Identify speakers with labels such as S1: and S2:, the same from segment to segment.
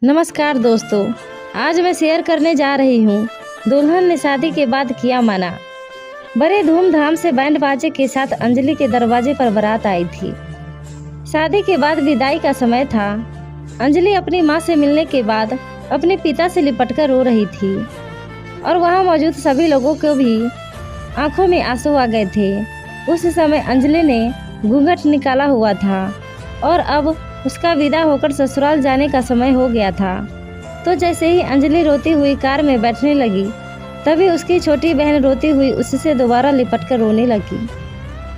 S1: नमस्कार दोस्तों, आज मैं शेयर करने जा रही हूँ दुल्हन ने शादी के बाद किया मना। बड़े धूमधाम से बैंड बाजे के साथ अंजलि के दरवाजे पर बारात आई थी। शादी के बाद विदाई का समय था। अंजलि अपनी माँ से मिलने के बाद अपने पिता से लिपटकर रो रही थी और वहाँ मौजूद सभी लोगों को भी आंखों में आंसू आ गए थे। उस समय अंजलि ने घूंघट निकाला हुआ था और अब उसका विदा होकर ससुराल जाने का समय हो गया था। तो जैसे ही अंजलि रोती हुई कार में बैठने लगी, तभी उसकी छोटी बहन रोती हुई उससे दोबारा लिपटकर रोने लगी।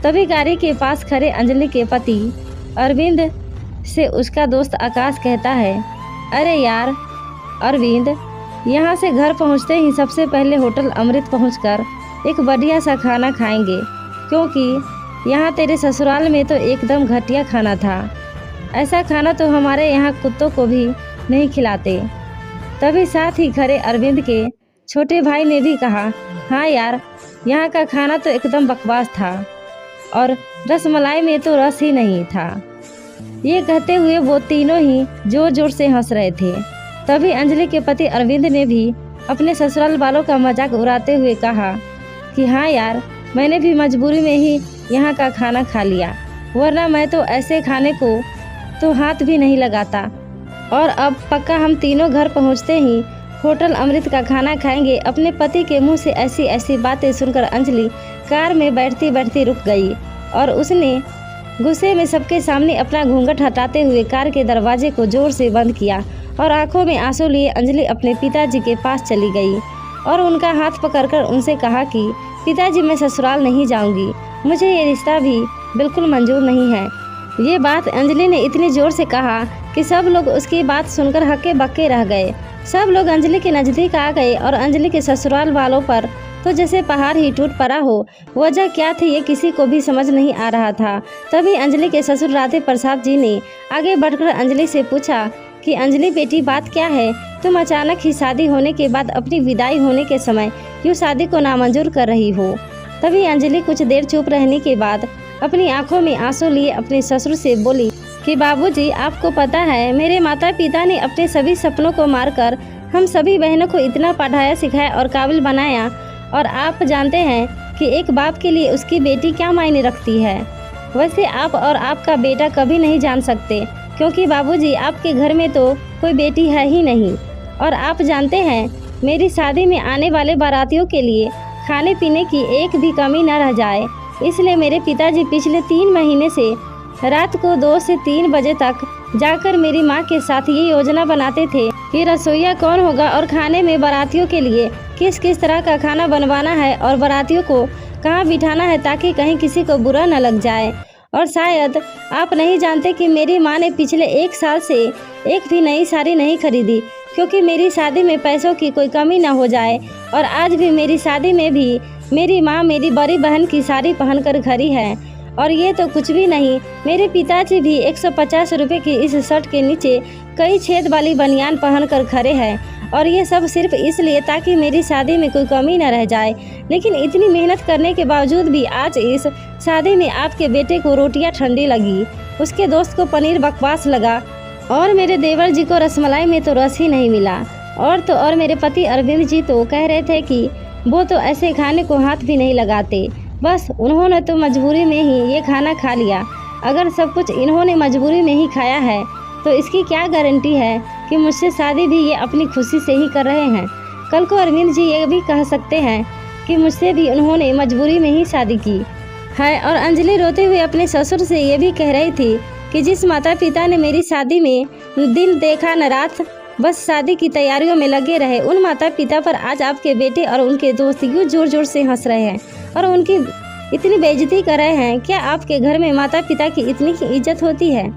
S1: तभी गाड़ी के पास खड़े अंजलि के पति अरविंद से उसका दोस्त आकाश कहता है, अरे यार अरविंद, यहाँ से घर पहुँचते ही सबसे पहले होटल अमृत पहुँचकर एक बढ़िया सा खाना खाएंगे, क्योंकि यहाँ तेरे ससुराल में तो एकदम घटिया खाना था। ऐसा खाना तो हमारे यहाँ कुत्तों को भी नहीं खिलाते। तभी साथ ही खड़े अरविंद के छोटे भाई ने भी कहा, हाँ यार, यहाँ का खाना तो एकदम बकवास था और रसमलाई में तो रस ही नहीं था। ये कहते हुए वो तीनों ही जोर जोर से हंस रहे थे। तभी अंजलि के पति अरविंद ने भी अपने ससुराल वालों का मजाक उड़ाते हुए कहा कि हाँ यार, मैंने भी मजबूरी में ही यहाँ का खाना खा लिया, वरना मैं तो ऐसे खाने को तो हाथ भी नहीं लगाता। और अब पक्का हम तीनों घर पहुंचते ही होटल अमृत का खाना खाएंगे। अपने पति के मुंह से ऐसी ऐसी बातें सुनकर अंजलि कार में बैठती बैठती रुक गई और उसने गुस्से में सबके सामने अपना घूंघट हटाते हुए कार के दरवाजे को जोर से बंद किया और आंखों में आंसू लिए अंजलि अपने पिताजी के पास चली गई और उनका हाथ पकड़कर उनसे कहा कि पिताजी, मैं ससुराल नहीं जाऊंगी, मुझे ये रिश्ता भी बिल्कुल मंजूर नहीं है। ये बात अंजलि ने इतनी जोर से कहा कि सब लोग उसकी बात सुनकर हक्के बक्के रह गए। सब लोग अंजलि के नज़दीक आ गए और अंजलि के ससुराल वालों पर तो जैसे पहाड़ ही टूट पड़ा हो। वजह क्या थी ये किसी को भी समझ नहीं आ रहा था। तभी अंजलि के ससुर राधे प्रसाद जी ने आगे बढ़कर अंजलि से पूछा कि अंजलि बेटी, बात क्या है? तुम अचानक ही शादी होने के बाद अपनी विदाई होने के समय क्यों शादी को नामंजूर कर रही हो? तभी अंजलि कुछ देर चुप रहने के बाद अपनी आंखों में आंसू लिए अपने ससुर से बोली कि बाबूजी, आपको पता है मेरे माता पिता ने अपने सभी सपनों को मारकर हम सभी बहनों को इतना पढ़ाया सिखाया और काबिल बनाया, और आप जानते हैं कि एक बाप के लिए उसकी बेटी क्या मायने रखती है। वैसे आप और आपका बेटा कभी नहीं जान सकते, क्योंकि बाबूजी आपके घर में तो कोई बेटी है ही नहीं। और आप जानते हैं मेरी शादी में आने वाले बारातियों के लिए खाने पीने की एक भी कमी न रह जाए, इसलिए मेरे पिताजी पिछले 3 महीने से रात को 2 से 3 बजे तक जाकर मेरी माँ के साथ ये योजना बनाते थे कि रसोइया कौन होगा और खाने में बारातियों के लिए किस किस तरह का खाना बनवाना है और बारातियों को कहाँ बिठाना है, ताकि कहीं किसी को बुरा न लग जाए। और शायद आप नहीं जानते कि मेरी माँ ने पिछले 1 साल से एक भी नई साड़ी नहीं खरीदी, क्योंकि मेरी शादी में पैसों की कोई कमी न हो जाए। और आज भी मेरी शादी में भी मेरी माँ मेरी बड़ी बहन की साड़ी पहनकर खड़ी है। और ये तो कुछ भी नहीं, मेरे पिताजी भी 150 रुपये की इस शर्ट के नीचे कई छेद वाली बनियान पहनकर खड़े हैं। और ये सब सिर्फ इसलिए ताकि मेरी शादी में कोई कमी न रह जाए। लेकिन इतनी मेहनत करने के बावजूद भी आज इस शादी में आपके बेटे को रोटियां ठंडी लगी, उसके दोस्त को पनीर बकवास लगा और मेरे देवर जी को रसमलाई में तो रस ही नहीं मिला। और मेरे पति अरविंद जी तो कह रहे थे कि वो तो ऐसे खाने को हाथ भी नहीं लगाते, बस उन्होंने तो मजबूरी में ही ये खाना खा लिया। अगर सब कुछ इन्होंने मजबूरी में ही खाया है तो इसकी क्या गारंटी है कि मुझसे शादी भी ये अपनी खुशी से ही कर रहे हैं। कल को अरविंद जी ये भी कह सकते हैं कि मुझसे भी उन्होंने मजबूरी में ही शादी की है। और अंजलि रोते हुए अपने ससुर से ये भी कह रही थी कि जिस माता पिता ने मेरी शादी में दिन देखा न रात बस शादी की तैयारियों में लगे रहे, उन माता पिता पर आज आपके बेटे और उनके दोस्त यूँ जोर जोर से हंस रहे हैं और उनकी इतनी बेइज्जती कर रहे हैं। क्या आपके घर में माता पिता की इतनी ही इज्जत होती है?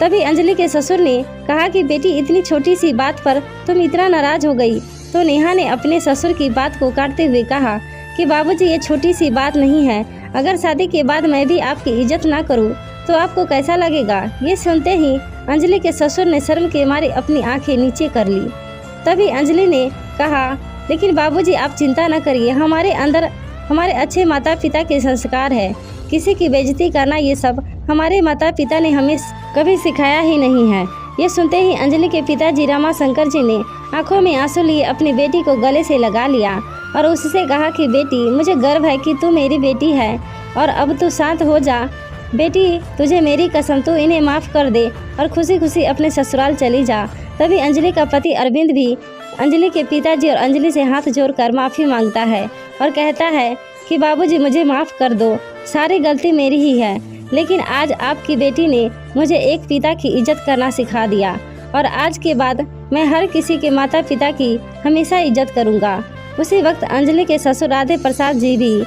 S1: तभी अंजलि के ससुर ने कहा कि बेटी, इतनी छोटी सी बात पर तुम इतना नाराज हो गई। तो नेहा ने अपने ससुर की बात को काटते हुए कहा कि बाबूजी, ये छोटी सी बात नहीं है। अगर शादी के बाद मैं भी आपकी इज्जत ना करूं तो आपको कैसा लगेगा? ये सुनते ही अंजलि के ससुर ने शर्म के मारे अपनी आंखें नीचे कर ली। तभी अंजलि ने कहा, लेकिन बाबूजी, आप चिंता न करिए, हमारे अंदर हमारे अच्छे माता पिता के संस्कार है। किसी की बेइज्जती करना ये सब हमारे माता पिता ने हमें कभी सिखाया ही नहीं है। ये सुनते ही अंजलि के पिताजी रमाशंकर जी ने आंखों में आंसू लिए अपनी बेटी को गले से लगा लिया और उससे कहा कि बेटी, मुझे गर्व है कि तू मेरी बेटी है और अब तू शांत हो जा। बेटी, तुझे मेरी कसम, तू इन्हें माफ़ कर दे और खुशी खुशी अपने ससुराल चली जा। तभी अंजलि का पति अरविंद भी अंजलि के पिताजी और अंजलि से हाथ जोड़कर माफ़ी मांगता है और कहता है कि बाबूजी, मुझे माफ़ कर दो, सारी गलती मेरी ही है, लेकिन आज आपकी बेटी ने मुझे एक पिता की इज्जत करना सिखा दिया और आज के बाद मैं हर किसी के माता पिता की हमेशा इज्जत करूँगा। उसी वक्त अंजलि के ससुर राधे प्रसाद जी भी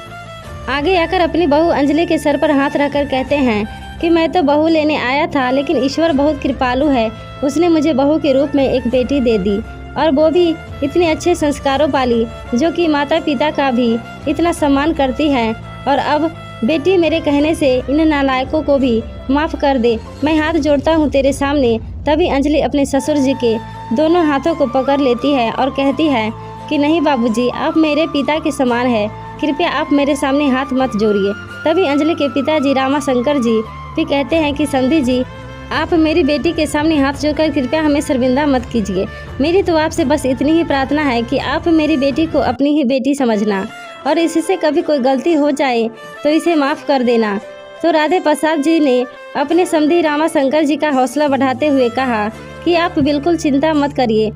S1: आगे आकर अपनी बहू अंजलि के सर पर हाथ रखकर कहते हैं कि मैं तो बहू लेने आया था, लेकिन ईश्वर बहुत कृपालु है, उसने मुझे बहू के रूप में एक बेटी दे दी और वो भी इतने अच्छे संस्कारों वाली, जो कि माता पिता का भी इतना सम्मान करती है। और अब बेटी, मेरे कहने से इन नालायकों को भी माफ़ कर दे, मैं हाथ जोड़ता हूँ तेरे सामने। तभी अंजलि अपने ससुर जी के दोनों हाथों को पकड़ लेती है और कहती है कि नहीं बाबूजी, आप मेरे पिता के समान है, कृपया आप मेरे सामने हाथ मत जोड़िए। तभी अंजलि के पिताजी रामाशंकर जी भी कहते हैं कि समधी जी, आप मेरी बेटी के सामने हाथ जोड़कर कृपया हमें शर्मिंदा मत कीजिए। मेरी तो आपसे बस इतनी ही प्रार्थना है कि आप मेरी बेटी को अपनी ही बेटी समझना और इससे कभी कोई गलती हो जाए तो इसे माफ़ कर देना। तो राधे प्रसाद जी ने अपने समधी रामाशंकर जी का हौसला बढ़ाते हुए कहा कि आप बिल्कुल चिंता मत करिए,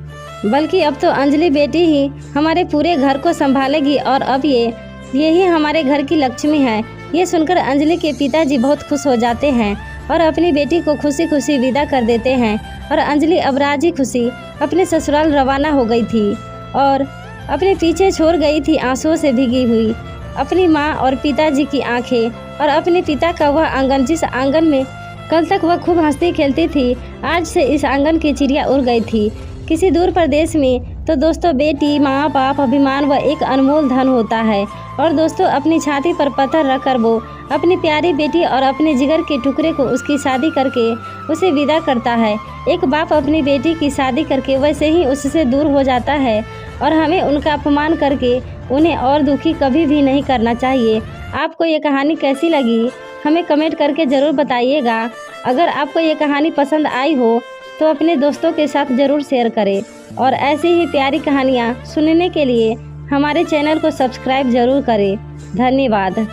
S1: बल्कि अब तो अंजलि बेटी ही हमारे पूरे घर को संभालेगी और अब यही हमारे घर की लक्ष्मी है। ये सुनकर अंजलि के पिताजी बहुत खुश हो जाते हैं और अपनी बेटी को खुशी खुशी विदा कर देते हैं और अंजलि अब राजी खुशी अपने ससुराल रवाना हो गई थी और अपने पीछे छोड़ गई थी आंसुओं से भीगी हुई अपनी माँ और पिताजी की आंखें और अपने पिता का वह आंगन, जिस आंगन में कल तक वह खूब हंसती खेलती थी, आज से इस आंगन की चिड़िया उड़ गई थी किसी दूर प्रदेश में। तो दोस्तों, बेटी, माँ बाप, अभिमान व एक अनमोल धन होता है और दोस्तों, अपनी छाती पर पत्थर रखकर वो अपनी प्यारी बेटी और अपने जिगर के टुकड़े को उसकी शादी करके उसे विदा करता है। एक बाप अपनी बेटी की शादी करके वैसे ही उससे दूर हो जाता है और हमें उनका अपमान करके उन्हें और दुखी कभी भी नहीं करना चाहिए। आपको ये कहानी कैसी लगी हमें कमेंट करके ज़रूर बताइएगा। अगर आपको ये कहानी पसंद आई हो तो अपने दोस्तों के साथ ज़रूर शेयर करें और ऐसी ही प्यारी कहानियाँ सुनने के लिए हमारे चैनल को सब्सक्राइब ज़रूर करें। धन्यवाद।